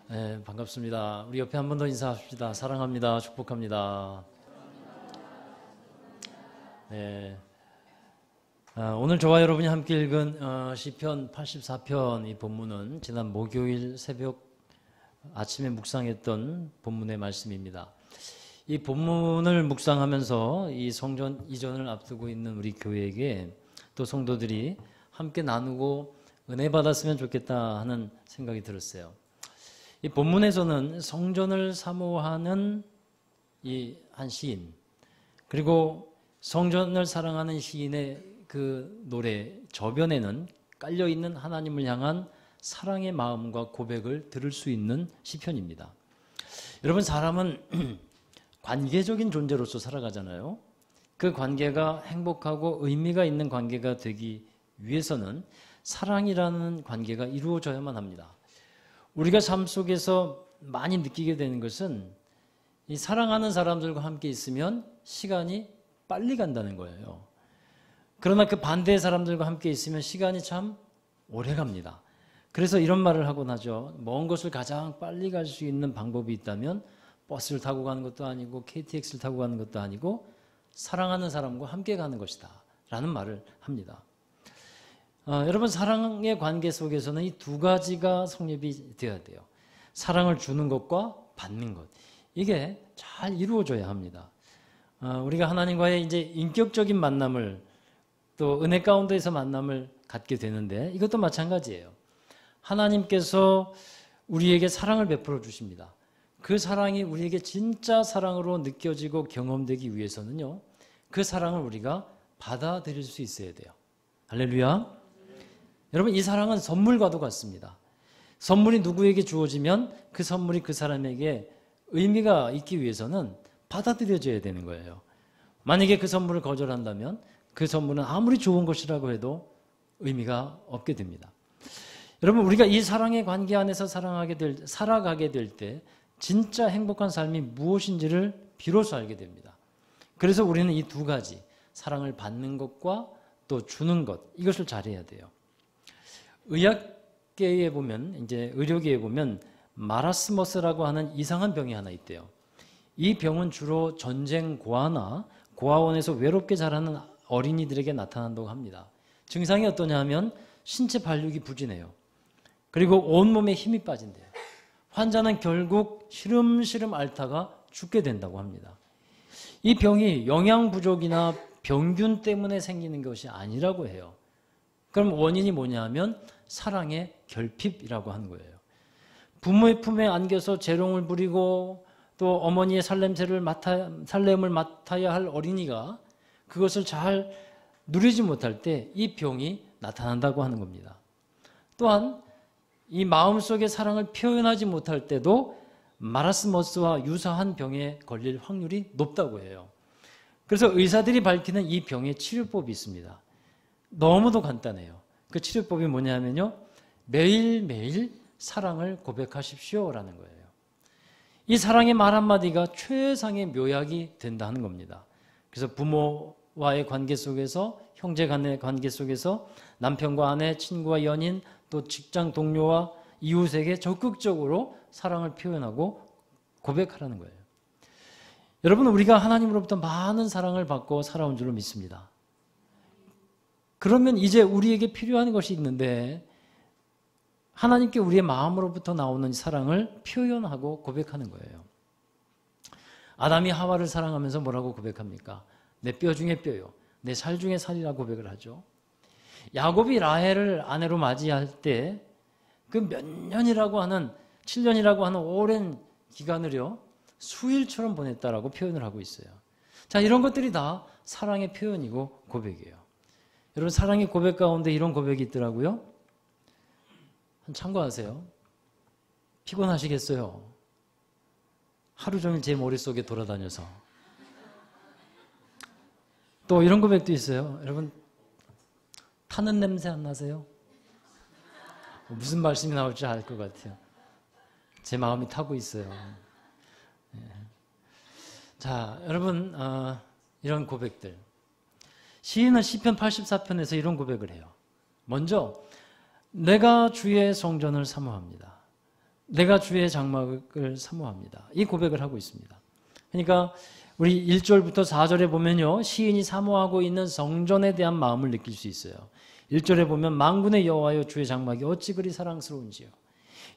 네, 반갑습니다. 우리 옆에 한 번 더 인사합시다. 사랑합니다. 축복합니다. 네, 오늘 저와 여러분이 함께 읽은 시편 84편 이 본문은 지난 목요일 새벽 아침에 묵상했던 본문의 말씀입니다. 이 본문을 묵상하면서 이 성전 이전을 앞두고 있는 우리 교회에게 또 성도들이 함께 나누고 은혜 받았으면 좋겠다 하는 생각이 들었어요. 이 본문에서는 성전을 사모하는 이 한 시인, 그리고 성전을 사랑하는 시인의 그 노래 저변에는 깔려있는 하나님을 향한 사랑의 마음과 고백을 들을 수 있는 시편입니다. 여러분, 사람은 관계적인 존재로서 살아가잖아요. 그 관계가 행복하고 의미가 있는 관계가 되기 위해서는 사랑이라는 관계가 이루어져야만 합니다. 우리가 삶 속에서 많이 느끼게 되는 것은 이 사랑하는 사람들과 함께 있으면 시간이 빨리 간다는 거예요. 그러나 그 반대의 사람들과 함께 있으면 시간이 참 오래 갑니다. 그래서 이런 말을 하곤 하죠. 먼 곳을 가장 빨리 갈 수 있는 방법이 있다면 버스를 타고 가는 것도 아니고 KTX를 타고 가는 것도 아니고 사랑하는 사람과 함께 가는 것이다 라는 말을 합니다. 여러분, 사랑의 관계 속에서는 이 두 가지가 성립이 되어야 돼요. 사랑을 주는 것과 받는 것. 이게 잘 이루어져야 합니다. 우리가 하나님과의 이제 인격적인 만남을 또 은혜 가운데에서 만남을 갖게 되는데 이것도 마찬가지예요. 하나님께서 우리에게 사랑을 베풀어 주십니다. 그 사랑이 우리에게 진짜 사랑으로 느껴지고 경험되기 위해서는요, 그 사랑을 우리가 받아들일 수 있어야 돼요. 할렐루야. 여러분, 이 사랑은 선물과도 같습니다. 선물이 누구에게 주어지면 그 선물이 그 사람에게 의미가 있기 위해서는 받아들여져야 되는 거예요. 만약에 그 선물을 거절한다면 그 선물은 아무리 좋은 것이라고 해도 의미가 없게 됩니다. 여러분, 우리가 이 사랑의 관계 안에서 살아가게 될 때 진짜 행복한 삶이 무엇인지를 비로소 알게 됩니다. 그래서 우리는 이 두 가지, 사랑을 받는 것과 또 주는 것, 이것을 잘해야 돼요. 의학계에 보면, 이제 의료계에 보면 마라스머스라고 하는 이상한 병이 하나 있대요. 이 병은 주로 전쟁 고아나 고아원에서 외롭게 자라는 어린이들에게 나타난다고 합니다. 증상이 어떠냐 하면 신체 발육이 부진해요. 그리고 온몸에 힘이 빠진대요. 환자는 결국 시름시름 앓다가 죽게 된다고 합니다. 이 병이 영양 부족이나 병균 때문에 생기는 것이 아니라고 해요. 그럼 원인이 뭐냐 하면 사랑의 결핍이라고 하는 거예요. 부모의 품에 안겨서 재롱을 부리고 또 어머니의 살냄을 맡아야 할 어린이가 그것을 잘 누리지 못할 때 이 병이 나타난다고 하는 겁니다. 또한 이 마음속의 사랑을 표현하지 못할 때도 마라스머스와 유사한 병에 걸릴 확률이 높다고 해요. 그래서 의사들이 밝히는 이 병의 치료법이 있습니다. 너무도 간단해요. 그 치료법이 뭐냐면요, 매일매일 사랑을 고백하십시오라는 거예요. 이 사랑의 말 한마디가 최상의 묘약이 된다는 겁니다. 그래서 부모와의 관계 속에서, 형제 간의 관계 속에서 남편과 아내, 친구와 연인, 또 직장 동료와 이웃에게 적극적으로 사랑을 표현하고 고백하라는 거예요. 여러분, 우리가 하나님으로부터 많은 사랑을 받고 살아온 줄로 믿습니다. 그러면 이제 우리에게 필요한 것이 있는데 하나님께 우리의 마음으로부터 나오는 사랑을 표현하고 고백하는 거예요. 아담이 하와를 사랑하면서 뭐라고 고백합니까? 내 뼈 중에 뼈요, 내 살 중에 살이라고 고백을 하죠. 야곱이 라헬을 아내로 맞이할 때 그 몇 년이라고 하는, 7년이라고 하는 오랜 기간을요, 수일처럼 보냈다라고 표현을 하고 있어요. 자, 이런 것들이 다 사랑의 표현이고 고백이에요. 여러분, 사랑의 고백 가운데 이런 고백이 있더라고요. 참고하세요. 피곤하시겠어요? 하루 종일 제 머릿속에 돌아다녀서. 또 이런 고백도 있어요. 여러분, 타는 냄새 안 나세요? 무슨 말씀이 나올지 알 것 같아요. 제 마음이 타고 있어요. 네. 자, 여러분, 이런 고백들. 시인은 시편 84편에서 이런 고백을 해요. 먼저 내가 주의 성전을 사모합니다. 내가 주의 장막을 사모합니다. 이 고백을 하고 있습니다. 그러니까 우리 1절부터 4절에 보면요, 시인이 사모하고 있는 성전에 대한 마음을 느낄 수 있어요. 1절에 보면 만군의 여호와여 주의 장막이 어찌 그리 사랑스러운지요.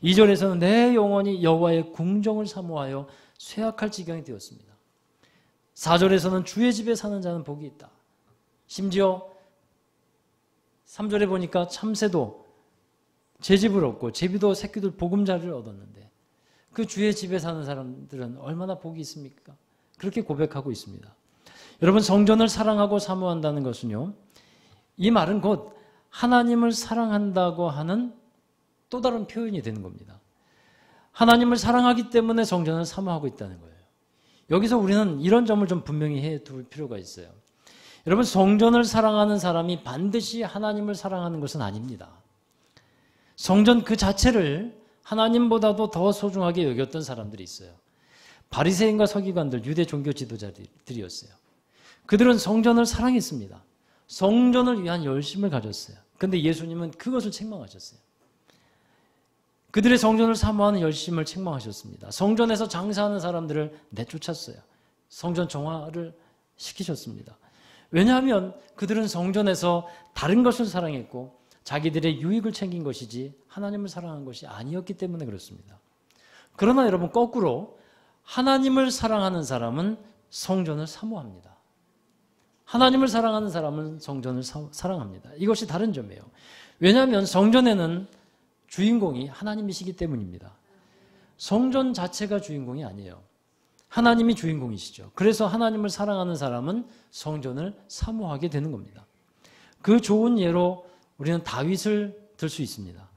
2절에서는 내 영혼이 여호와의 궁정을 사모하여 쇠약할 지경이 되었습니다. 4절에서는 주의 집에 사는 자는 복이 있다. 심지어 3절에 보니까 참새도 제 집을 얻고 제비도 새끼들 보금자리를 얻었는데 그 주의 집에 사는 사람들은 얼마나 복이 있습니까? 그렇게 고백하고 있습니다. 여러분, 성전을 사랑하고 사모한다는 것은요, 이 말은 곧 하나님을 사랑한다고 하는 또 다른 표현이 되는 겁니다. 하나님을 사랑하기 때문에 성전을 사모하고 있다는 거예요. 여기서 우리는 이런 점을 좀 분명히 해둘 필요가 있어요. 여러분, 성전을 사랑하는 사람이 반드시 하나님을 사랑하는 것은 아닙니다. 성전 그 자체를 하나님보다도 더 소중하게 여겼던 사람들이 있어요. 바리새인과 서기관들, 유대 종교 지도자들이었어요. 그들은 성전을 사랑했습니다. 성전을 위한 열심을 가졌어요. 그런데 예수님은 그것을 책망하셨어요. 그들의 성전을 사모하는 열심을 책망하셨습니다. 성전에서 장사하는 사람들을 내쫓았어요. 성전 정화를 시키셨습니다. 왜냐하면 그들은 성전에서 다른 것을 사랑했고 자기들의 유익을 챙긴 것이지 하나님을 사랑한 것이 아니었기 때문에 그렇습니다. 그러나 여러분, 거꾸로 하나님을 사랑하는 사람은 성전을 사모합니다. 하나님을 사랑하는 사람은 성전을 사랑합니다. 이것이 다른 점이에요. 왜냐하면 성전에는 주인공이 하나님이시기 때문입니다. 성전 자체가 주인공이 아니에요. 하나님이 주인공이시죠. 그래서 하나님을 사랑하는 사람은 성전을 사모하게 되는 겁니다. 그 좋은 예로 우리는 다윗을 들 수 있습니다.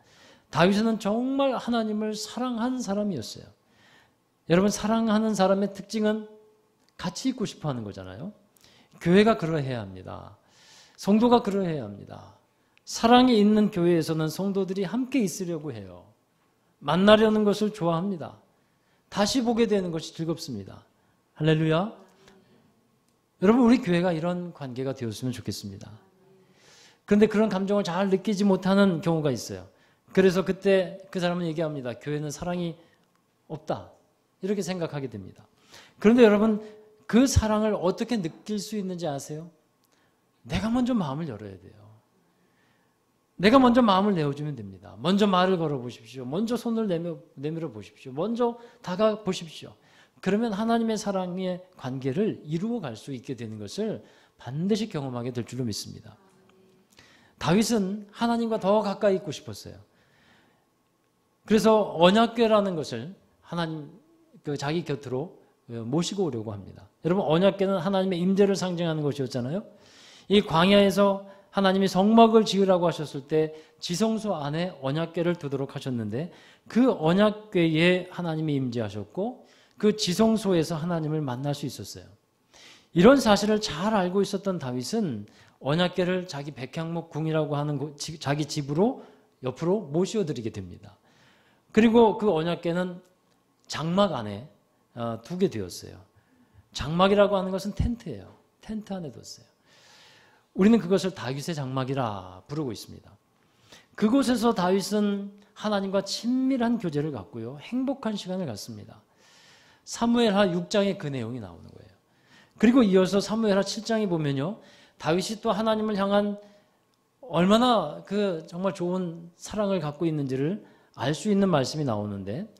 다윗은 정말 하나님을 사랑한 사람이었어요. 여러분, 사랑하는 사람의 특징은 같이 있고 싶어 하는 거잖아요. 교회가 그러해야 합니다. 성도가 그러해야 합니다. 사랑이 있는 교회에서는 성도들이 함께 있으려고 해요. 만나려는 것을 좋아합니다. 다시 보게 되는 것이 즐겁습니다. 할렐루야. 여러분, 우리 교회가 이런 관계가 되었으면 좋겠습니다. 그런데 그런 감정을 잘 느끼지 못하는 경우가 있어요. 그래서 그때 그 사람은 얘기합니다. 교회는 사랑이 없다. 이렇게 생각하게 됩니다. 그런데 여러분, 그 사랑을 어떻게 느낄 수 있는지 아세요? 내가 먼저 마음을 열어야 돼요. 내가 먼저 마음을 내어주면 됩니다. 먼저 말을 걸어보십시오. 먼저 손을 내밀어 보십시오. 먼저 다가가 보십시오. 그러면 하나님의 사랑의 관계를 이루어갈 수 있게 되는 것을 반드시 경험하게 될 줄로 믿습니다. 다윗은 하나님과 더 가까이 있고 싶었어요. 그래서 언약궤라는 것을 하나님 자기 곁으로 모시고 오려고 합니다. 여러분, 언약궤는 하나님의 임재를 상징하는 것이었잖아요. 이 광야에서 하나님이 성막을 지으라고 하셨을 때 지성소 안에 언약궤를 두도록 하셨는데 그 언약궤에 하나님이 임재하셨고 그 지성소에서 하나님을 만날 수 있었어요. 이런 사실을 잘 알고 있었던 다윗은 언약궤를 자기 백향목 궁이라고 하는 자기 집으로 옆으로 모셔드리게 됩니다. 그리고 그 언약궤는 장막 안에 두게 되었어요. 장막이라고 하는 것은 텐트예요. 텐트 안에 뒀어요. 우리는 그것을 다윗의 장막이라 부르고 있습니다. 그곳에서 다윗은 하나님과 친밀한 교제를 갖고요. 행복한 시간을 갖습니다. 사무엘하 6장에 그 내용이 나오는 거예요. 그리고 이어서 사무엘하 7장에 보면요. 다윗이 또 하나님을 향한 얼마나 그 정말 좋은 사랑을 갖고 있는지를 알 수 있는 말씀이 나오는데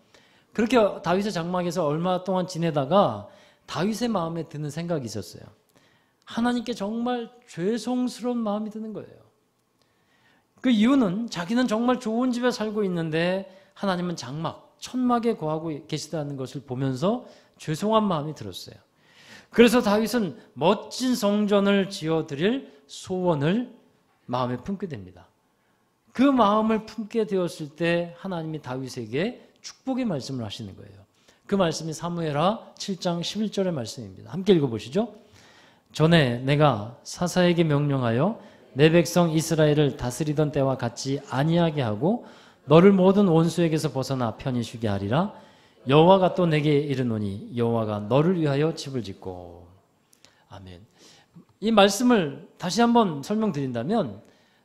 그렇게 다윗의 장막에서 얼마 동안 지내다가 다윗의 마음에 드는 생각이 있었어요. 하나님께 정말 죄송스러운 마음이 드는 거예요. 그 이유는 자기는 정말 좋은 집에 살고 있는데 하나님은 장막, 천막에 거하고 계시다는 것을 보면서 죄송한 마음이 들었어요. 그래서 다윗은 멋진 성전을 지어드릴 소원을 마음에 품게 됩니다. 그 마음을 품게 되었을 때 하나님이 다윗에게 축복의 말씀을 하시는 거예요. 그 말씀이 사무엘하 7장 11절의 말씀입니다. 함께 읽어보시죠. 전에 내가 사사에게 명령하여 내 백성 이스라엘을 다스리던 때와 같이 아니하게 하고 너를 모든 원수에게서 벗어나 편히 쉬게 하리라. 여호와가 또 내게 이르노니 여호와가 너를 위하여 집을 짓고. 아멘. 이 말씀을 다시 한번 설명드린다면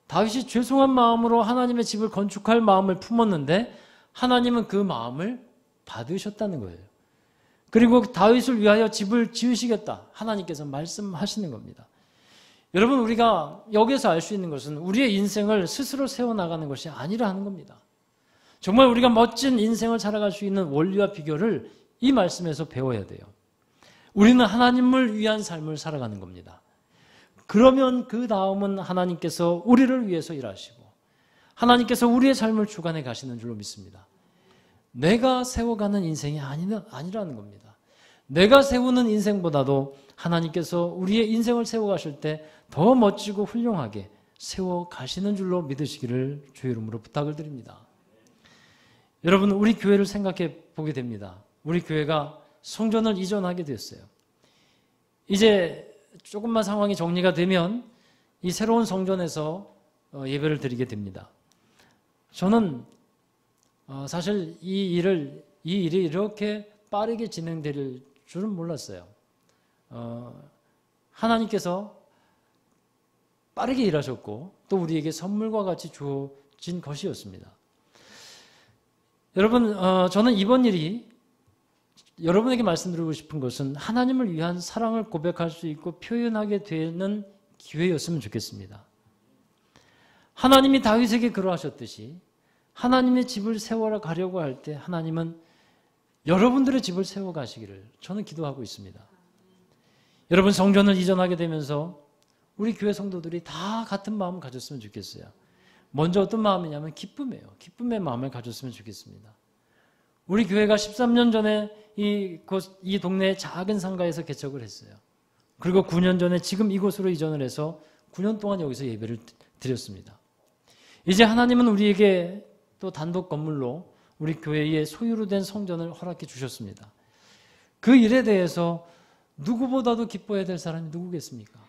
다윗이 죄송한 마음으로 하나님의 집을 건축할 마음을 품었는데 하나님은 그 마음을 받으셨다는 거예요. 그리고 다윗을 위하여 집을 지으시겠다. 하나님께서 말씀하시는 겁니다. 여러분, 우리가 여기서 알 수 있는 것은 우리의 인생을 스스로 세워나가는 것이 아니라 하는 겁니다. 정말 우리가 멋진 인생을 살아갈 수 있는 원리와 비결을 이 말씀에서 배워야 돼요. 우리는 하나님을 위한 삶을 살아가는 겁니다. 그러면 그 다음은 하나님께서 우리를 위해서 일하시고 하나님께서 우리의 삶을 주관해 가시는 줄로 믿습니다. 내가 세워가는 인생이 아니라는 겁니다. 내가 세우는 인생보다도 하나님께서 우리의 인생을 세워가실 때 더 멋지고 훌륭하게 세워가시는 줄로 믿으시기를 주의 이름으로 부탁을 드립니다. 여러분, 우리 교회를 생각해 보게 됩니다. 우리 교회가 성전을 이전하게 됐어요. 이제 조금만 상황이 정리가 되면 이 새로운 성전에서 예배를 드리게 됩니다. 저는 사실 이 일이 이렇게 빠르게 진행될 줄은 몰랐어요. 하나님께서 빠르게 일하셨고 또 우리에게 선물과 같이 주어진 것이었습니다. 여러분, 저는 이번 일이 여러분에게 말씀드리고 싶은 것은 하나님을 위한 사랑을 고백할 수 있고 표현하게 되는 기회였으면 좋겠습니다. 하나님이 다윗에게 그러하셨듯이 하나님의 집을 세워라 가려고 할 때 하나님은 여러분들의 집을 세워가시기를 저는 기도하고 있습니다. 여러분, 성전을 이전하게 되면서 우리 교회 성도들이 다 같은 마음을 가졌으면 좋겠어요. 먼저 어떤 마음이냐면 기쁨이에요. 기쁨의 마음을 가졌으면 좋겠습니다. 우리 교회가 13년 전에 이 동네의 작은 상가에서 개척을 했어요. 그리고 9년 전에 지금 이곳으로 이전을 해서 9년 동안 여기서 예배를 드렸습니다. 이제 하나님은 우리에게 또 단독 건물로 우리 교회의 소유로 된 성전을 허락해 주셨습니다. 그 일에 대해서 누구보다도 기뻐해야 될 사람이 누구겠습니까?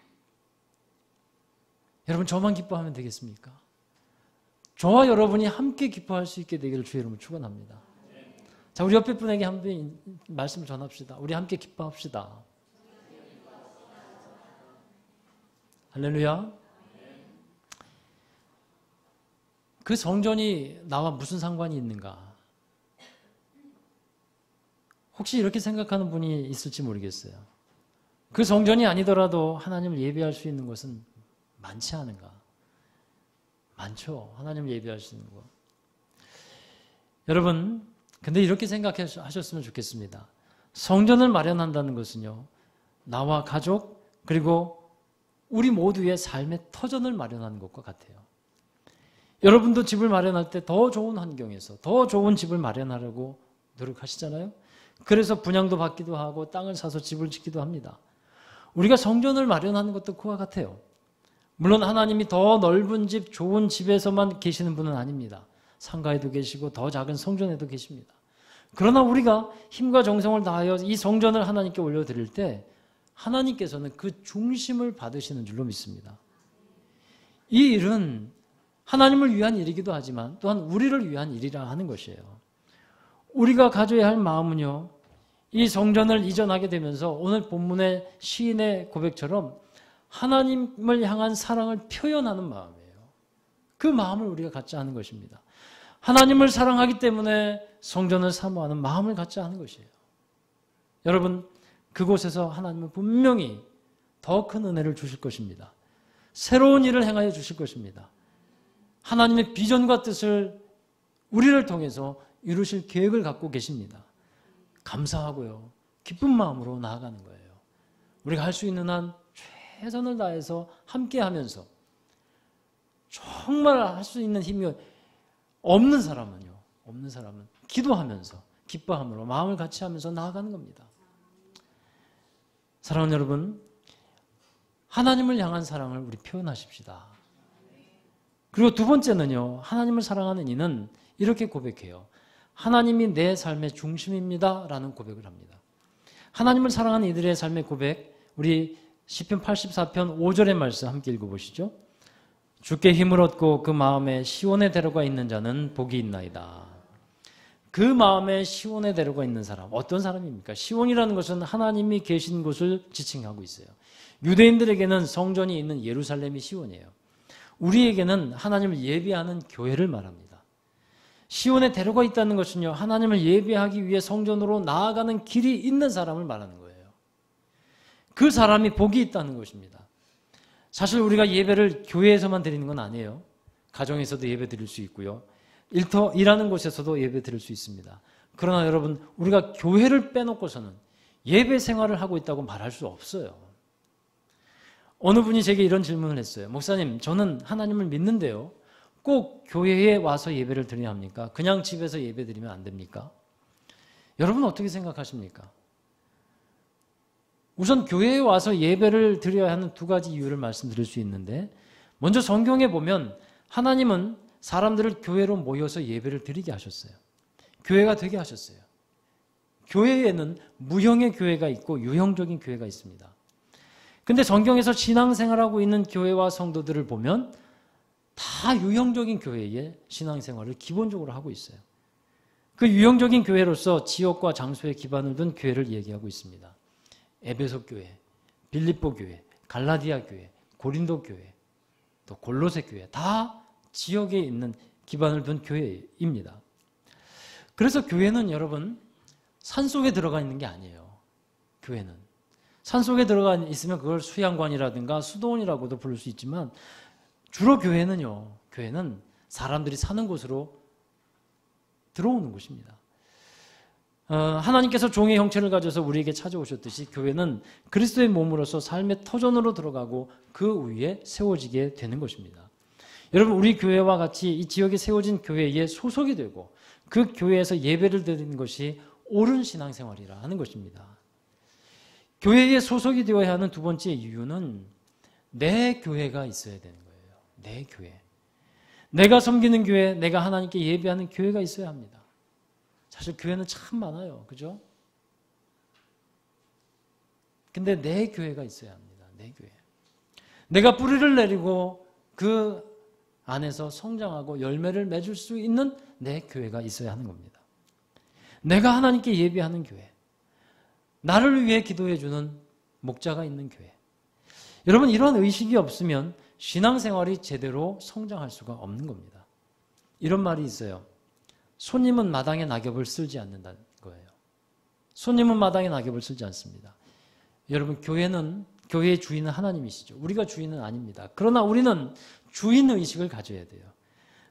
여러분, 저만 기뻐하면 되겠습니까? 저와 여러분이 함께 기뻐할 수 있게 되기를 주의 이름으로 축원합니다. 자, 우리 옆에 분에게 한번 말씀을 전합시다. 우리 함께 기뻐합시다. 할렐루야. 그 성전이 나와 무슨 상관이 있는가? 혹시 이렇게 생각하는 분이 있을지 모르겠어요. 그 성전이 아니더라도 하나님을 예배할 수 있는 것은 많지 않은가? 많죠. 하나님을 예배할 수 있는 것. 여러분, 근데 이렇게 생각하셨으면 좋겠습니다. 성전을 마련한다는 것은요, 나와 가족 그리고 우리 모두의 삶의 터전을 마련하는 것과 같아요. 여러분도 집을 마련할 때 더 좋은 환경에서 더 좋은 집을 마련하려고 노력하시잖아요. 그래서 분양도 받기도 하고 땅을 사서 집을 짓기도 합니다. 우리가 성전을 마련하는 것도 그와 같아요. 물론 하나님이 더 넓은 집, 좋은 집에서만 계시는 분은 아닙니다. 상가에도 계시고 더 작은 성전에도 계십니다. 그러나 우리가 힘과 정성을 다하여 이 성전을 하나님께 올려드릴 때 하나님께서는 그 중심을 받으시는 줄로 믿습니다. 이 일은 하나님을 위한 일이기도 하지만 또한 우리를 위한 일이라 하는 것이에요. 우리가 가져야 할 마음은요, 이 성전을 이전하게 되면서 오늘 본문의 시인의 고백처럼 하나님을 향한 사랑을 표현하는 마음이에요. 그 마음을 우리가 갖자 하는 것입니다. 하나님을 사랑하기 때문에 성전을 사모하는 마음을 갖자 하는 것이에요. 여러분, 그곳에서 하나님은 분명히 더 큰 은혜를 주실 것입니다. 새로운 일을 행하여 주실 것입니다. 하나님의 비전과 뜻을 우리를 통해서 이루실 계획을 갖고 계십니다. 감사하고요, 기쁜 마음으로 나아가는 거예요. 우리가 할 수 있는 한 최선을 다해서 함께 하면서 정말 할 수 있는 힘이 없는 사람은 기도하면서 기뻐함으로 마음을 같이 하면서 나아가는 겁니다. 사랑하는 여러분, 하나님을 향한 사랑을 우리 표현하십시다. 그리고 두 번째는요, 하나님을 사랑하는 이는 이렇게 고백해요. 하나님이 내 삶의 중심입니다 라는 고백을 합니다. 하나님을 사랑하는 이들의 삶의 고백, 우리 시편 84편 5절의 말씀 함께 읽어보시죠. 주께 힘을 얻고 그 마음에 시온에 데려가 있는 자는 복이 있나이다. 그 마음에 시온에 데려가 있는 사람, 어떤 사람입니까? 시온이라는 것은 하나님이 계신 곳을 지칭하고 있어요. 유대인들에게는 성전이 있는 예루살렘이 시온이에요. 우리에게는 하나님을 예배하는 교회를 말합니다. 시온에 데려가 있다는 것은요, 하나님을 예배하기 위해 성전으로 나아가는 길이 있는 사람을 말하는 거예요. 그 사람이 복이 있다는 것입니다. 사실 우리가 예배를 교회에서만 드리는 건 아니에요. 가정에서도 예배 드릴 수 있고요. 일하는 곳에서도 예배 드릴 수 있습니다. 그러나 여러분, 우리가 교회를 빼놓고서는 예배 생활을 하고 있다고 말할 수 없어요. 어느 분이 제게 이런 질문을 했어요. 목사님, 저는 하나님을 믿는데요. 꼭 교회에 와서 예배를 드려야 합니까? 그냥 집에서 예배 드리면 안 됩니까? 여러분 어떻게 생각하십니까? 우선 교회에 와서 예배를 드려야 하는 두 가지 이유를 말씀드릴 수 있는데, 먼저 성경에 보면 하나님은 사람들을 교회로 모여서 예배를 드리게 하셨어요. 교회가 되게 하셨어요. 교회에는 무형의 교회가 있고 유형적인 교회가 있습니다. 근데 성경에서 신앙생활하고 있는 교회와 성도들을 보면 다 유형적인 교회의 신앙생활을 기본적으로 하고 있어요. 그 유형적인 교회로서 지역과 장소에 기반을 둔 교회를 얘기하고 있습니다. 에베소 교회, 빌립보 교회, 갈라디아 교회, 고린도 교회, 또 골로새 교회, 다 지역에 있는 기반을 둔 교회입니다. 그래서 교회는 여러분 산속에 들어가 있는 게 아니에요. 교회는 산속에 들어가 있으면 그걸 수양관이라든가 수도원이라고도 부를 수 있지만, 주로 교회는 사람들이 사는 곳으로 들어오는 곳입니다. 하나님께서 종의 형체를 가져서 우리에게 찾아오셨듯이 교회는 그리스도의 몸으로서 삶의 터전으로 들어가고 그 위에 세워지게 되는 것입니다. 여러분, 우리 교회와 같이 이 지역에 세워진 교회에 소속이 되고 그 교회에서 예배를 드리는 것이 옳은 신앙생활이라 하는 것입니다. 교회에 소속이 되어야 하는 두 번째 이유는 내 교회가 있어야 되는 거예요. 내 교회. 내가 섬기는 교회, 내가 하나님께 예배하는 교회가 있어야 합니다. 사실 교회는 참 많아요. 그죠? 근데 내 교회가 있어야 합니다. 내 교회. 내가 뿌리를 내리고 그 안에서 성장하고 열매를 맺을 수 있는 내 교회가 있어야 하는 겁니다. 내가 하나님께 예배하는 교회. 나를 위해 기도해주는 목자가 있는 교회. 여러분, 이런 의식이 없으면 신앙생활이 제대로 성장할 수가 없는 겁니다. 이런 말이 있어요. 손님은 마당에 낙엽을 쓸지 않는다는 거예요. 손님은 마당에 낙엽을 쓸지 않습니다. 여러분, 교회의 주인은 하나님이시죠. 우리가 주인은 아닙니다. 그러나 우리는 주인의식을 가져야 돼요.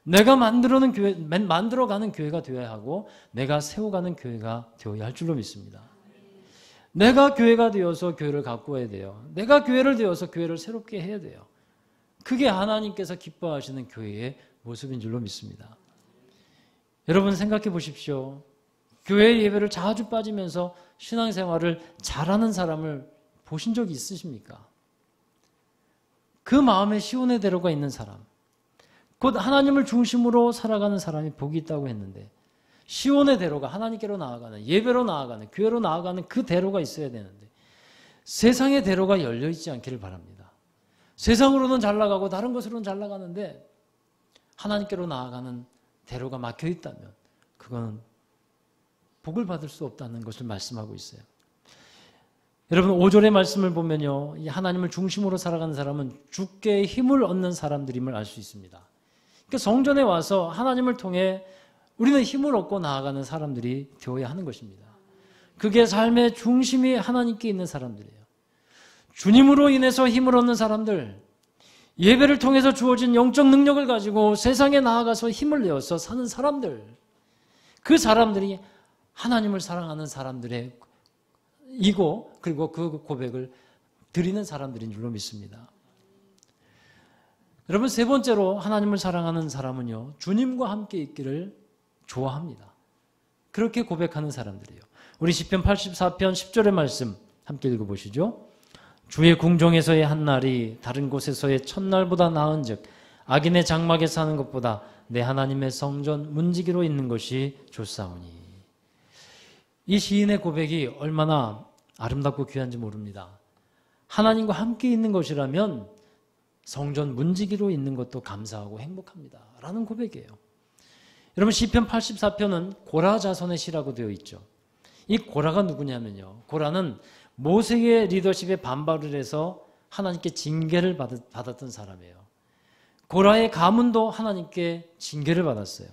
내가 만들어가는 교회가 되어야 하고 내가 세워가는 교회가 되어야 할 줄로 믿습니다. 내가 교회가 되어서 교회를 가꾸어야 돼요. 내가 교회를 되어서 교회를 새롭게 해야 돼요. 그게 하나님께서 기뻐하시는 교회의 모습인 줄로 믿습니다. 여러분 생각해 보십시오. 교회 예배를 자주 빠지면서 신앙생활을 잘하는 사람을 보신 적이 있으십니까? 그 마음에 시온의 대로가 있는 사람, 곧 하나님을 중심으로 살아가는 사람이 복이 있다고 했는데, 시온의 대로가 하나님께로 나아가는, 예배로 나아가는, 교회로 나아가는 그 대로가 있어야 되는데 세상의 대로가 열려있지 않기를 바랍니다. 세상으로는 잘 나가고 다른 곳으로는 잘 나가는데 하나님께로 나아가는 대로가 막혀있다면 그거는 복을 받을 수 없다는 것을 말씀하고 있어요. 여러분, 5절의 말씀을 보면요, 이 하나님을 중심으로 살아가는 사람은 주께 힘을 얻는 사람들임을 알 수 있습니다. 그러니까 성전에 와서 하나님을 통해 우리는 힘을 얻고 나아가는 사람들이 되어야 하는 것입니다. 그게 삶의 중심이 하나님께 있는 사람들이에요. 주님으로 인해서 힘을 얻는 사람들, 예배를 통해서 주어진 영적 능력을 가지고 세상에 나아가서 힘을 내어서 사는 사람들, 그 사람들이 하나님을 사랑하는 사람들의 이고, 그리고 그 고백을 드리는 사람들인 줄로 믿습니다. 여러분, 세 번째로 하나님을 사랑하는 사람은요, 주님과 함께 있기를 좋아합니다. 그렇게 고백하는 사람들이에요. 우리 시편 84편 10절의 말씀 함께 읽어보시죠. 주의 궁정에서의 한 날이 다른 곳에서의 첫날보다 나은즉 악인의 장막에 사는 것보다 내 하나님의 성전 문지기로 있는 것이 좋사오니. 이 시인의 고백이 얼마나 아름답고 귀한지 모릅니다. 하나님과 함께 있는 것이라면 성전 문지기로 있는 것도 감사하고 행복합니다 라는 고백이에요. 여러분, 시편 84편은 고라 자손의 시라고 되어 있죠. 이 고라가 누구냐면요, 고라는 모세의 리더십에 반발을 해서 하나님께 징계를 받았던 사람이에요. 고라의 가문도 하나님께 징계를 받았어요.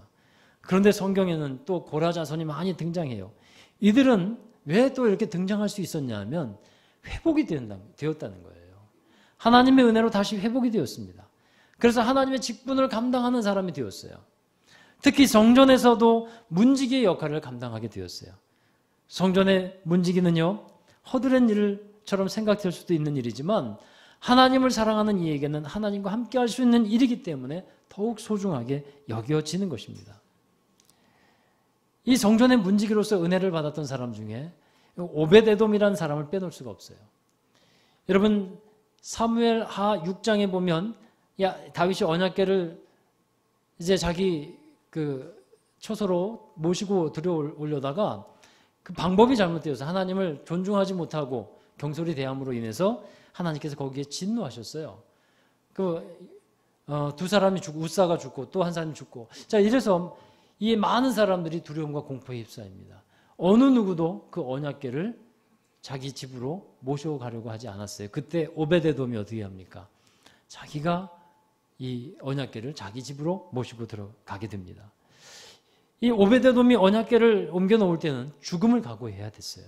그런데 성경에는 또 고라자손이 많이 등장해요. 이들은 왜 또 이렇게 등장할 수 있었냐 하면 회복이 되었다는 거예요. 하나님의 은혜로 다시 회복이 되었습니다. 그래서 하나님의 직분을 감당하는 사람이 되었어요. 특히 성전에서도 문지기의 역할을 감당하게 되었어요. 성전의 문지기는요, 허드렛 일처럼 생각될 수도 있는 일이지만 하나님을 사랑하는 이에게는 하나님과 함께 할 수 있는 일이기 때문에 더욱 소중하게 여겨지는 것입니다. 이 성전의 문지기로서 은혜를 받았던 사람 중에 오벳에돔이라는 사람을 빼놓을 수가 없어요. 여러분 사무엘 하 6장에 보면 다윗이 언약궤를 이제 자기 그 처소로 모시고 들어오려다가 그 방법이 잘못되어서 하나님을 존중하지 못하고 경솔히 대함으로 인해서 하나님께서 거기에 진노하셨어요. 두 사람이 죽고 우사가 죽고 또 한 사람이 죽고 자 이래서 이 많은 사람들이 두려움과 공포에 휩싸입니다. 어느 누구도 그 언약궤를 자기 집으로 모셔가려고 하지 않았어요. 그때 오벳에돔이 어떻게 합니까? 자기가 이 언약궤를 자기 집으로 모시고 들어가게 됩니다. 이 오벳에돔이 언약궤를 옮겨 놓을 때는 죽음을 각오해야 됐어요.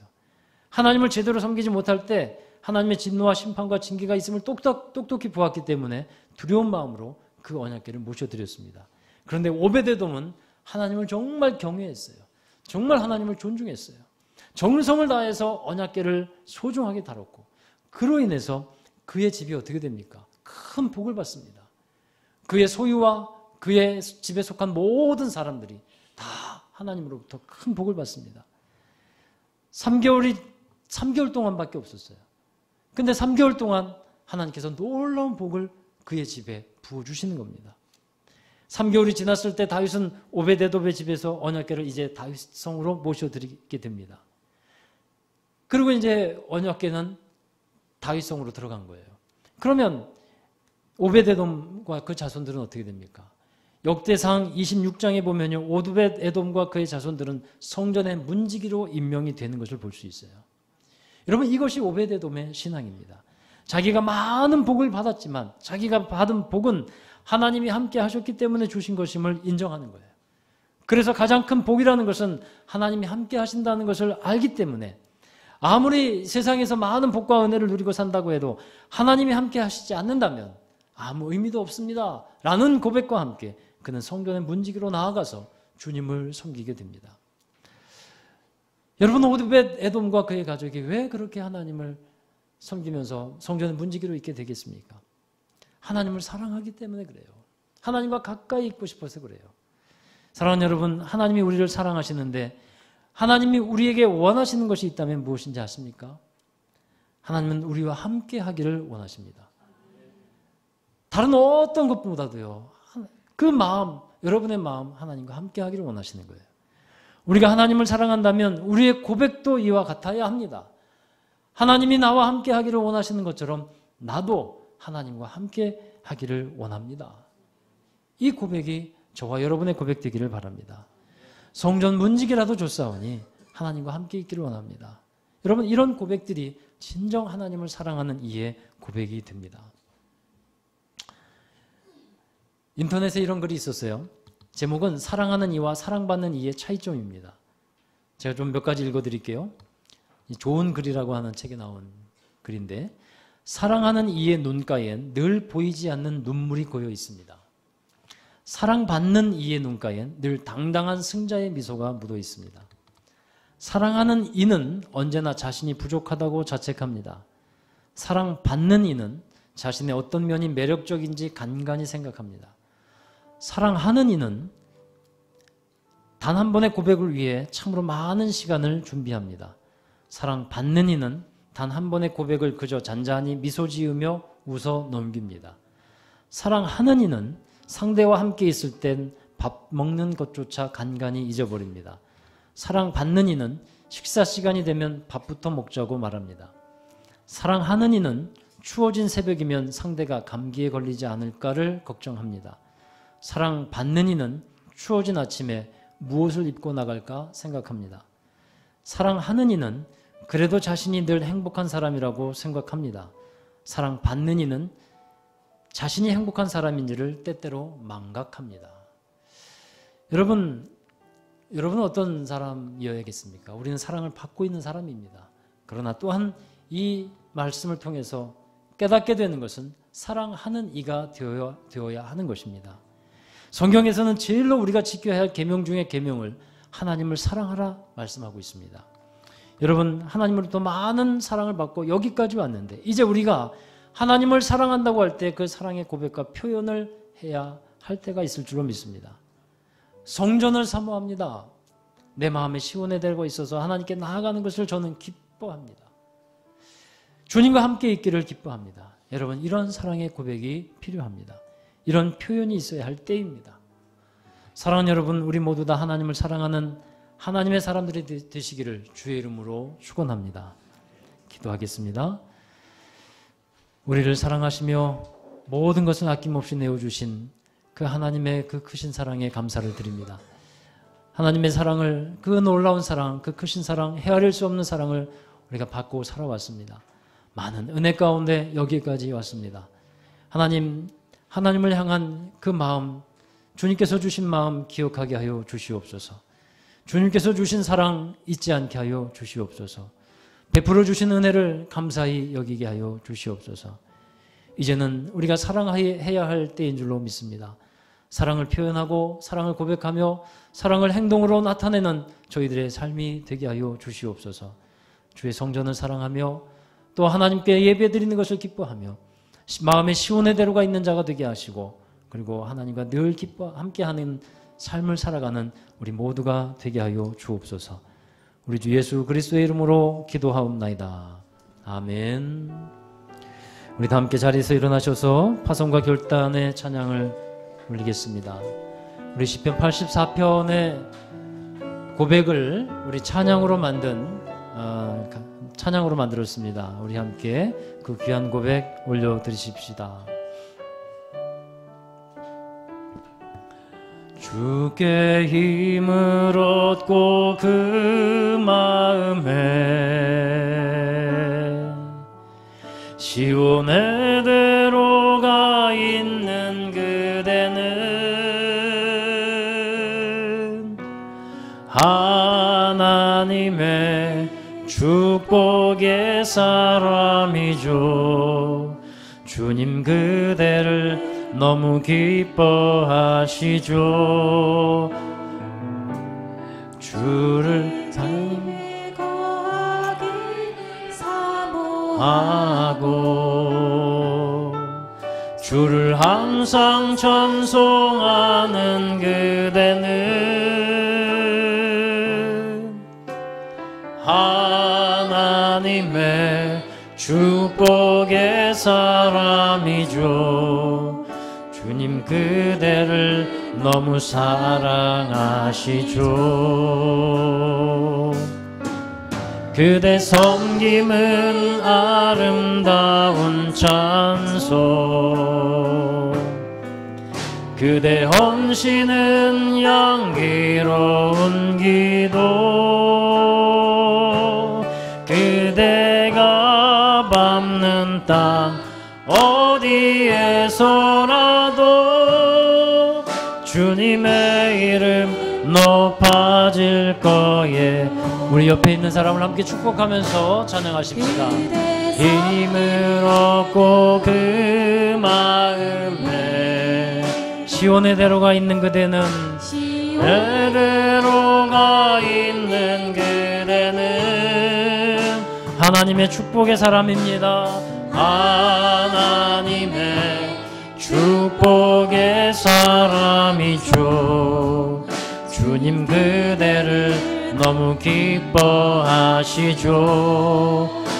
하나님을 제대로 섬기지 못할 때 하나님의 진노와 심판과 징계가 있음을 똑똑히 보았기 때문에 두려운 마음으로 그 언약궤를 모셔드렸습니다. 그런데 오벳에돔은 하나님을 정말 경외했어요. 정말 하나님을 존중했어요. 정성을 다해서 언약궤를 소중하게 다뤘고 그로 인해서 그의 집이 어떻게 됩니까? 큰 복을 받습니다. 그의 소유와 그의 집에 속한 모든 사람들이 다 하나님으로부터 큰 복을 받습니다. 3개월 동안밖에 없었어요. 근데 3개월 동안 하나님께서 놀라운 복을 그의 집에 부어주시는 겁니다. 3개월이 지났을 때 다윗은 오벳에돔의 집에서 언약궤를 이제 다윗 성으로 모셔드리게 됩니다. 그리고 이제 언약궤는 다윗 성으로 들어간 거예요. 그러면 오벳에돔과 그 자손들은 어떻게 됩니까? 역대상 26장에 보면요, 오벳에돔과 그의 자손들은 성전의 문지기로 임명이 되는 것을 볼 수 있어요. 여러분 이것이 오벳에돔의 신앙입니다. 자기가 많은 복을 받았지만 자기가 받은 복은 하나님이 함께 하셨기 때문에 주신 것임을 인정하는 거예요. 그래서 가장 큰 복이라는 것은 하나님이 함께 하신다는 것을 알기 때문에 아무리 세상에서 많은 복과 은혜를 누리고 산다고 해도 하나님이 함께 하시지 않는다면 아무 의미도 없습니다. 라는 고백과 함께 그는 성전의 문지기로 나아가서 주님을 섬기게 됩니다. 여러분 오벳에돔과 그의 가족이 왜 그렇게 하나님을 섬기면서 성전의 문지기로 있게 되겠습니까? 하나님을 사랑하기 때문에 그래요. 하나님과 가까이 있고 싶어서 그래요. 사랑하는 여러분, 하나님이 우리를 사랑하시는데 하나님이 우리에게 원하시는 것이 있다면 무엇인지 아십니까? 하나님은 우리와 함께 하기를 원하십니다. 다른 어떤 것보다도요. 그 마음, 여러분의 마음 하나님과 함께 하기를 원하시는 거예요. 우리가 하나님을 사랑한다면 우리의 고백도 이와 같아야 합니다. 하나님이 나와 함께 하기를 원하시는 것처럼 나도 하나님과 함께 하기를 원합니다. 이 고백이 저와 여러분의 고백 되기를 바랍니다. 성전 문지기라도 좋사오니 하나님과 함께 있기를 원합니다. 여러분 이런 고백들이 진정 하나님을 사랑하는 이의 고백이 됩니다. 인터넷에 이런 글이 있었어요. 제목은 사랑하는 이와 사랑받는 이의 차이점입니다. 제가 좀 몇 가지 읽어드릴게요. 좋은 글이라고 하는 책에 나온 글인데 사랑하는 이의 눈가엔 늘 보이지 않는 눈물이 고여 있습니다. 사랑받는 이의 눈가엔 늘 당당한 승자의 미소가 묻어 있습니다. 사랑하는 이는 언제나 자신이 부족하다고 자책합니다. 사랑받는 이는 자신의 어떤 면이 매력적인지 간간히 생각합니다. 사랑하는 이는 단 한 번의 고백을 위해 참으로 많은 시간을 준비합니다. 사랑받는 이는 단 한 번의 고백을 그저 잔잔히 미소 지으며 웃어 넘깁니다. 사랑하는 이는 상대와 함께 있을 땐 밥 먹는 것조차 간간히 잊어버립니다. 사랑받는 이는 식사 시간이 되면 밥부터 먹자고 말합니다. 사랑하는 이는 추워진 새벽이면 상대가 감기에 걸리지 않을까를 걱정합니다. 사랑받는 이는 추워진 아침에 무엇을 입고 나갈까 생각합니다. 사랑하는 이는 그래도 자신이 늘 행복한 사람이라고 생각합니다. 사랑받는 이는 자신이 행복한 사람인지를 때때로 망각합니다. 여러분 여러분은 어떤 사람이어야겠습니까? 우리는 사랑을 받고 있는 사람입니다. 그러나 또한 이 말씀을 통해서 깨닫게 되는 것은 사랑하는 이가 되어야 하는 것입니다. 성경에서는 제일로 우리가 지켜야 할 계명 중에 계명을 하나님을 사랑하라 말씀하고 있습니다. 여러분, 하나님으로부터 많은 사랑을 받고 여기까지 왔는데 이제 우리가 하나님을 사랑한다고 할 때 그 사랑의 고백과 표현을 해야 할 때가 있을 줄로 믿습니다. 성전을 사모합니다. 내 마음에 시온의 대로가 있어서 하나님께 나아가는 것을 저는 기뻐합니다. 주님과 함께 있기를 기뻐합니다. 여러분, 이런 사랑의 고백이 필요합니다. 이런 표현이 있어야 할 때입니다. 사랑하는 여러분, 우리 모두 다 하나님을 사랑하는 하나님의 사람들이 되시기를 주의 이름으로 축원합니다. 기도하겠습니다. 우리를 사랑하시며 모든 것을 아낌없이 내어주신 그 하나님의 그 크신 사랑에 감사를 드립니다. 하나님의 사랑을, 그 놀라운 사랑, 그 크신 사랑, 헤아릴 수 없는 사랑을 우리가 받고 살아왔습니다. 많은 은혜 가운데 여기까지 왔습니다. 하나님을 향한 그 마음, 주님께서 주신 마음 기억하게 하여 주시옵소서. 주님께서 주신 사랑 잊지 않게 하여 주시옵소서. 베풀어 주신 은혜를 감사히 여기게 하여 주시옵소서. 이제는 우리가 사랑해야 할 때인 줄로 믿습니다. 사랑을 표현하고 사랑을 고백하며 사랑을 행동으로 나타내는 저희들의 삶이 되게 하여 주시옵소서. 주의 성전을 사랑하며 또 하나님께 예배드리는 것을 기뻐하며 마음에 시온의 대로가 있는 자가 되게 하시고 그리고 하나님과 늘 함께하는 삶을 살아가는 우리 모두가 되게 하여 주옵소서. 우리 주 예수 그리스도의 이름으로 기도하옵나이다. 아멘. 우리 다 함께 자리에서 일어나셔서 파성과 결단의 찬양을 올리겠습니다. 우리 시편 84편의 고백을 우리 찬양으로 만들었습니다. 우리 함께 그 귀한 고백 올려드리십시다. 주께 힘을 얻고 그 마음에 시온의 대로가 있는 그대는 하나님의 축복의 사람이죠. 주님 그대를 너무 기뻐하시죠. 주를 거하기 사모하고 주를 항상 찬송하는 그대는 하나님의 축복의 사람이죠. 주님 그대를 너무 사랑하시죠. 그대 섬김은 아름다운 찬송, 그대 헌신은 향기로운 기도, 그대가 밟는 땅 어디에서라도 주님의 이름 높아질 거에. 우리 옆에 있는 사람을 함께 축복하면서 찬양하십시다. 힘을 얻고 그 마음에 시온의 대로가 있는 그대는 시온의 대로가 있는 그대는 하나님의 축복의 사람입니다. 하나님의 축복의 사람이죠. 주님 그대를 너무 기뻐하시죠.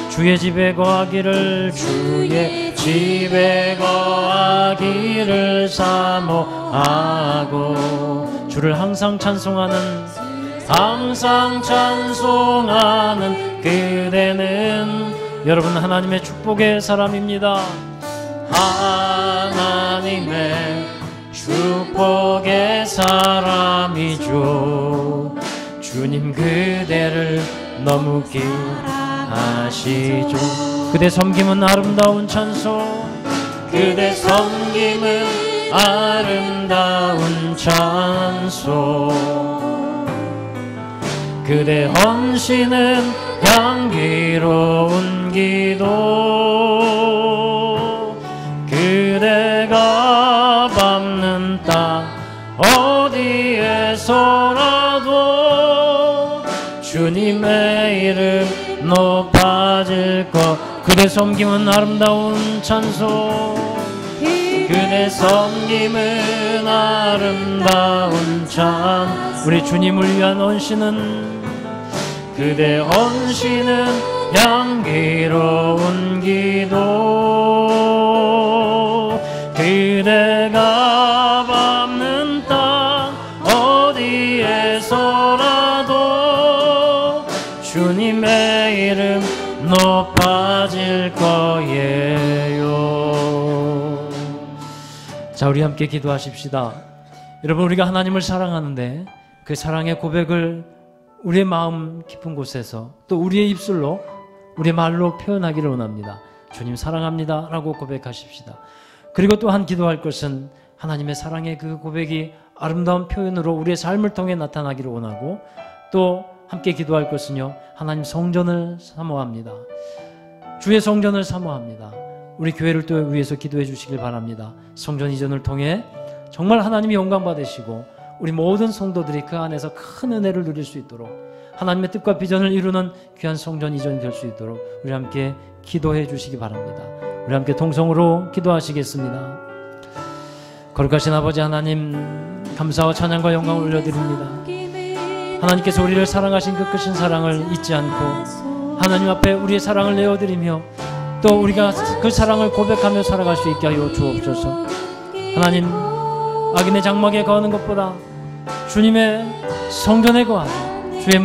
주의 집에 거하기를, 주의 집에 거하기를 사모하고 주를 항상 찬송하는 그대는 여러분 하나님의 축복의 사람입니다. 하나님의 축복의 사람이죠. 주님 그대를 너무 기뻐하시죠. 그대 섬김은 아름다운 찬송, 그대 섬김은 아름다운 찬송, 그대 헌신은 향기로운 기도 그대가 밟는 땅 어디에서라도 주님의 이름 높아질 것 그대 섬김은 아름다운 찬송 그대 섬김은 아름다운 찬 우리 주님을 위한 헌신은 그대 헌신은 향기로운 기도 그대가 밟는 땅 어디에서라도 주님의 이름 높아질 거예요. 자, 우리 함께 기도하십시다. 여러분, 우리가 하나님을 사랑하는데 그 사랑의 고백을 우리의 마음 깊은 곳에서 또 우리의 입술로 우리의 말로 표현하기를 원합니다. 주님 사랑합니다 라고 고백하십시다. 그리고 또한 기도할 것은 하나님의 사랑의 그 고백이 아름다운 표현으로 우리의 삶을 통해 나타나기를 원하고 또 함께 기도할 것은요, 하나님 성전을 사모합니다. 주의 성전을 사모합니다. 우리 교회를 또 위해서 기도해 주시길 바랍니다. 성전 이전을 통해 정말 하나님이 영광 받으시고 우리 모든 성도들이 그 안에서 큰 은혜를 누릴 수 있도록 하나님의 뜻과 비전을 이루는 귀한 성전 이전이 될 수 있도록 우리 함께 기도해 주시기 바랍니다. 우리 함께 통성으로 기도하시겠습니다. 거룩하신 아버지 하나님, 감사와 찬양과 영광을 올려드립니다. 하나님께서 우리를 사랑하신 그 크신 사랑을 잊지 않고 하나님 앞에 우리의 사랑을 내어드리며 또 우리가 그 사랑을 고백하며 살아갈 수 있게 하여 주옵소서. 하나님, 악인의 장막에 거하는 것보다 주님의 성전에 거하는 주의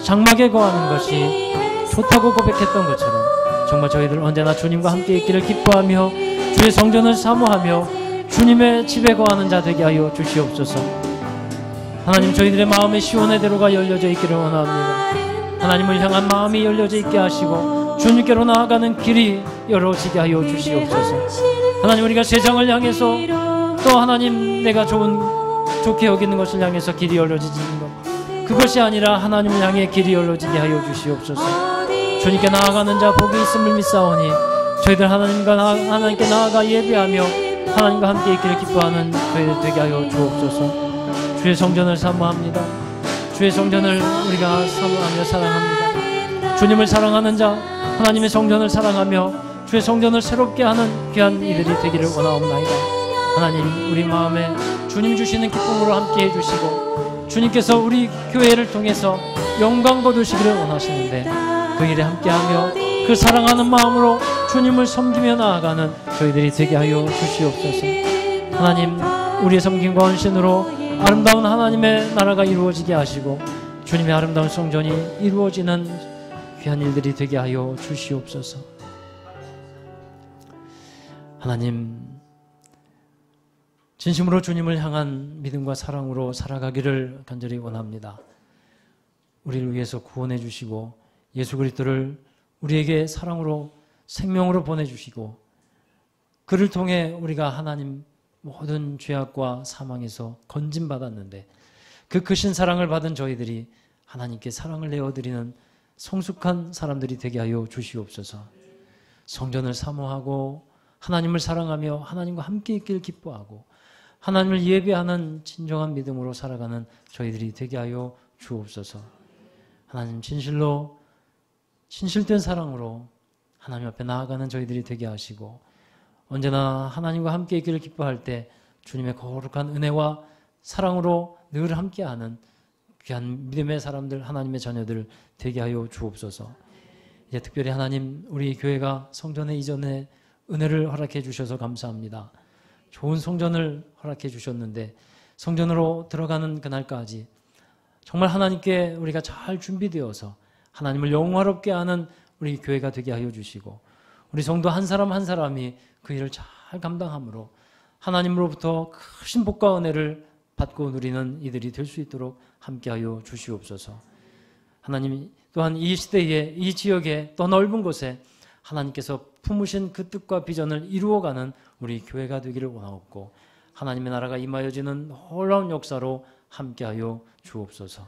장막에 거하는 것이 좋다고 고백했던 것처럼 정말 저희들 언제나 주님과 함께 있기를 기뻐하며 주의 성전을 사모하며 주님의 집에 거하는 자 되게 하여 주시옵소서. 하나님, 저희들의 마음의 시온의 대로가 열려져 있기를 원합니다. 하나님을 향한 마음이 열려져 있게 하시고 주님께로 나아가는 길이 열어지게 하여 주시옵소서. 하나님, 우리가 세상을 향해서 또 하나님 내가 좋게 여기는 것을 향해서 길이 열어지는 것 그것이 아니라 하나님을 향해 길이 열어지게 하여 주시옵소서. 주님께 나아가는 자 복이 있음을 믿사오니 저희들 하나님께 나아가 예배하며 하나님과 함께 있기를 기뻐하는 저희들 되게 하여 주옵소서. 주의 성전을 사모합니다. 주의 성전을 우리가 사모하며 사랑합니다. 주님을 사랑하는 자, 하나님의 성전을 사랑하며 주의 성전을 새롭게 하는 귀한 이들이 되기를 원하옵나이다. 하나님, 우리 마음에 주님 주시는 기쁨으로 함께 해주시고 주님께서 우리 교회를 통해서 영광 거두시기를 원하시는데 그 일에 함께하며 그 사랑하는 마음으로 주님을 섬기며 나아가는 저희들이 되게 하여 주시옵소서. 하나님, 우리의 섬김과 헌신으로 아름다운 하나님의 나라가 이루어지게 하시고 주님의 아름다운 성전이 이루어지는 귀한 일들이 되게 하여 주시옵소서. 하나님, 진심으로 주님을 향한 믿음과 사랑으로 살아가기를 간절히 원합니다. 우리를 위해서 구원해 주시고 예수 그리스도를 우리에게 사랑으로 생명으로 보내주시고 그를 통해 우리가 하나님 모든 죄악과 사망에서 건진받았는데 그 크신 사랑을 받은 저희들이 하나님께 사랑을 내어드리는 성숙한 사람들이 되게 하여 주시옵소서. 성전을 사모하고 하나님을 사랑하며 하나님과 함께 있길 기뻐하고 하나님을 예배하는 진정한 믿음으로 살아가는 저희들이 되게 하여 주옵소서. 하나님, 진실된 사랑으로 하나님 앞에 나아가는 저희들이 되게 하시고 언제나 하나님과 함께 있기를 기뻐할 때 주님의 거룩한 은혜와 사랑으로 늘 함께하는 귀한 믿음의 사람들, 하나님의 자녀들 되게 하여 주옵소서. 이제 특별히 하나님, 우리 교회가 성전의 이전에 은혜를 허락해 주셔서 감사합니다. 좋은 성전을 허락해 주셨는데 성전으로 들어가는 그날까지 정말 하나님께 우리가 잘 준비되어서 하나님을 영화롭게 하는 우리 교회가 되게 하여 주시고 우리 성도 한 사람 한 사람이 그 일을 잘 감당함으로 하나님으로부터 크신 복과 은혜를 받고 누리는 이들이 될 수 있도록 함께하여 주시옵소서. 하나님, 또한 이 시대에 이 지역에 더 넓은 곳에 하나님께서 품으신 그 뜻과 비전을 이루어가는 우리 교회가 되기를 원하옵고 하나님의 나라가 임하여지는 놀라운 역사로 함께하여 주옵소서.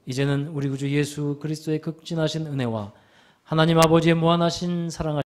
이제는 우리 구주 예수 그리스도의 극진하신 은혜와 하나님 아버지의 무한하신 사랑하심